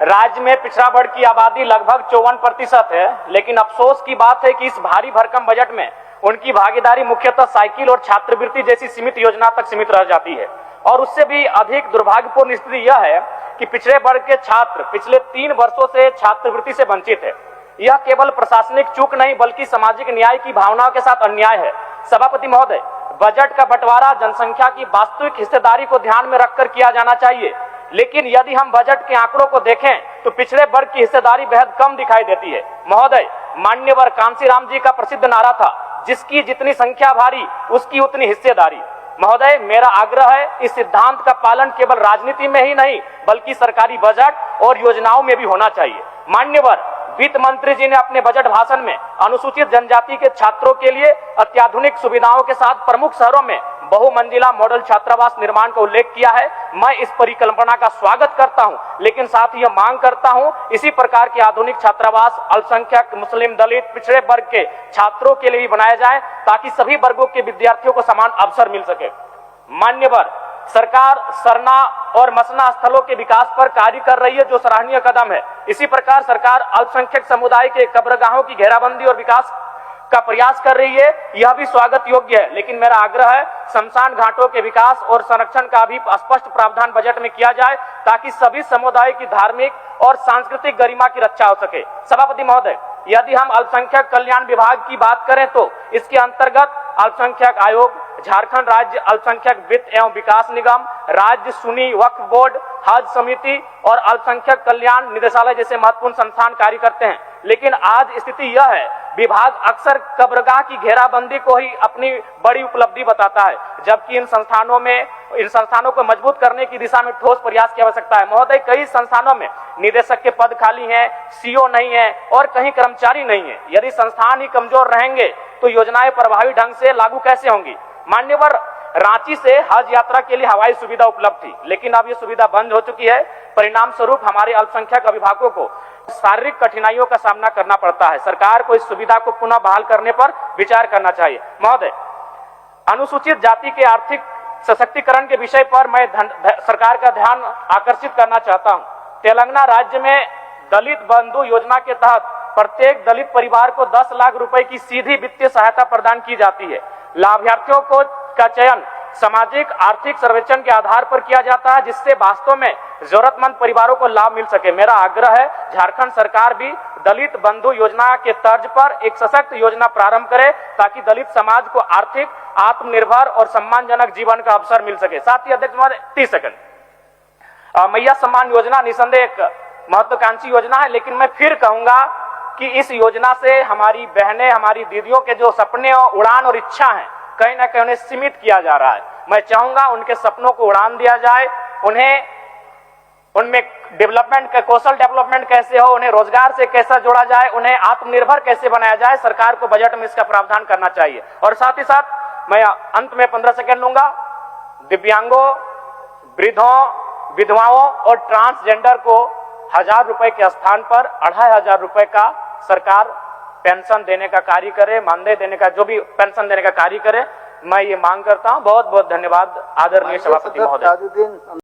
राज्य में पिछड़ा वर्ग की आबादी लगभग 54% है, लेकिन अफसोस की बात है कि इस भारी भरकम बजट में उनकी भागीदारी मुख्यतः साइकिल और छात्रवृत्ति जैसी सीमित योजना तक सीमित रह जाती है। और उससे भी अधिक दुर्भाग्यपूर्ण स्थिति यह है कि पिछड़े वर्ग के छात्र पिछले 3 वर्षों से छात्रवृत्ति से वंचित है। यह केवल प्रशासनिक चूक नहीं बल्कि सामाजिक न्याय की भावनाओं के साथ अन्याय है। सभापति महोदय, बजट का बंटवारा जनसंख्या की वास्तविक हिस्सेदारी को ध्यान में रखकर किया जाना चाहिए, लेकिन यदि हम बजट के आंकड़ों को देखें तो पिछड़े वर्ग की हिस्सेदारी बेहद कम दिखाई देती है। महोदय, मान्यवर कांशीराम जी का प्रसिद्ध नारा था, जिसकी जितनी संख्या भारी उसकी उतनी हिस्सेदारी। महोदय, मेरा आग्रह है इस सिद्धांत का पालन केवल राजनीति में ही नहीं बल्कि सरकारी बजट और योजनाओं में भी होना चाहिए। मान्यवर वित्त मंत्री जी ने अपने बजट भाषण में अनुसूचित जनजाति के छात्रों के लिए अत्याधुनिक सुविधाओं के साथ प्रमुख शहरों में बहुमंजिला मॉडल छात्रावास निर्माण का उल्लेख किया है। मैं इस परिकल्पना का स्वागत करता हूं, लेकिन साथ ही यह मांग करता हूं इसी प्रकार के आधुनिक छात्रावास अल्पसंख्यक, मुस्लिम, दलित, पिछड़े वर्ग के छात्रों के लिए भी बनाया जाए ताकि सभी वर्गों के विद्यार्थियों को समान अवसर मिल सके। मान्यवर, सरकार सरना और मसना स्थलों के विकास पर कार्य कर रही है, जो सराहनीय कदम है। इसी प्रकार सरकार अल्पसंख्यक समुदाय के कब्रगाहों की घेराबंदी और विकास का प्रयास कर रही है, यह भी स्वागत योग्य है। लेकिन मेरा आग्रह है शमशान घाटों के विकास और संरक्षण का भी स्पष्ट प्रावधान बजट में किया जाए ताकि सभी समुदाय की धार्मिक और सांस्कृतिक गरिमा की रक्षा हो सके। सभापति महोदय, यदि हम अल्पसंख्यक कल्याण विभाग की बात करें तो इसके अंतर्गत अल्पसंख्यक आयोग, झारखंड राज्य अल्पसंख्यक वित्त एवं विकास निगम, राज्य सुन्नी वक्फ बोर्ड, हज समिति और अल्पसंख्यक कल्याण निदेशालय जैसे महत्वपूर्ण संस्थान कार्य करते हैं। लेकिन आज स्थिति यह है, विभाग अक्सर कब्रगाह की घेराबंदी को ही अपनी बड़ी उपलब्धि बताता है, जबकि इन संस्थानों को मजबूत करने की दिशा में ठोस प्रयास की आवश्यकता है। महोदय, कई संस्थानों में निदेशक के पद खाली हैं, सीओ नहीं है और कहीं कर्मचारी नहीं है। यदि संस्थान ही कमजोर रहेंगे तो योजनाएं प्रभावी ढंग से लागू कैसे होंगी? मान्यवर, रांची से हज यात्रा के लिए हवाई सुविधा उपलब्ध थी, लेकिन अब यह सुविधा बंद हो चुकी है। परिणाम स्वरूप हमारे अल्पसंख्यक अभिभावकों को शारीरिक कठिनाइयों का सामना करना पड़ता है। सरकार को इस सुविधा को पुनः बहाल करने पर विचार करना चाहिए। महोदय, अनुसूचित जाति के आर्थिक सशक्तिकरण के विषय पर मैं सरकार का ध्यान आकर्षित करना चाहता हूं। तेलंगाना राज्य में दलित बंधु योजना के तहत प्रत्येक दलित परिवार को 10 लाख रुपए की सीधी वित्तीय सहायता प्रदान की जाती है। लाभार्थियों का चयन सामाजिक आर्थिक सर्वेक्षण के आधार पर किया जाता है, जिससे वास्तव में जरूरतमंद परिवारों को लाभ मिल सके। मेरा आग्रह है झारखंड सरकार भी दलित बंधु योजना के तर्ज पर एक सशक्त योजना प्रारंभ करे ताकि दलित समाज को आर्थिक, आत्मनिर्भर और सम्मानजनक जीवन का अवसर मिल सके। साथ ही अध्यक्ष महोदय, 30 सेकंड। मैया सम्मान योजना निसंदेह एक महत्वाकांक्षी योजना है, लेकिन मैं फिर कहूंगा कि इस योजना से हमारी बहनें, हमारी दीदियों के जो सपने और उड़ान और इच्छा है कहीं ना कहीं उन्हें सीमित किया जा रहा है। मैं चाहूंगा उनके सपनों को उड़ान दिया जाए, उनमें डेवलपमेंट का कौशल डेवलपमेंट कैसे हो, उन्हें रोजगार से कैसा जोड़ा जाए, उन्हें आत्मनिर्भर कैसे बनाया जाए, सरकार को बजट में इसका प्रावधान करना चाहिए। और साथ ही साथ मैं अंत में 15 सेकंड लूंगा। दिव्यांगों, वृद्धों, विधवाओं और ट्रांसजेंडर को 1000 रुपए के स्थान पर 2500 रुपए का सरकार पेंशन देने का कार्य करे, मानदेय देने का, जो भी पेंशन देने का कार्य करे। मैं ये मांग करता हूं। बहुत बहुत धन्यवाद आदरणीय सभापति महोदय।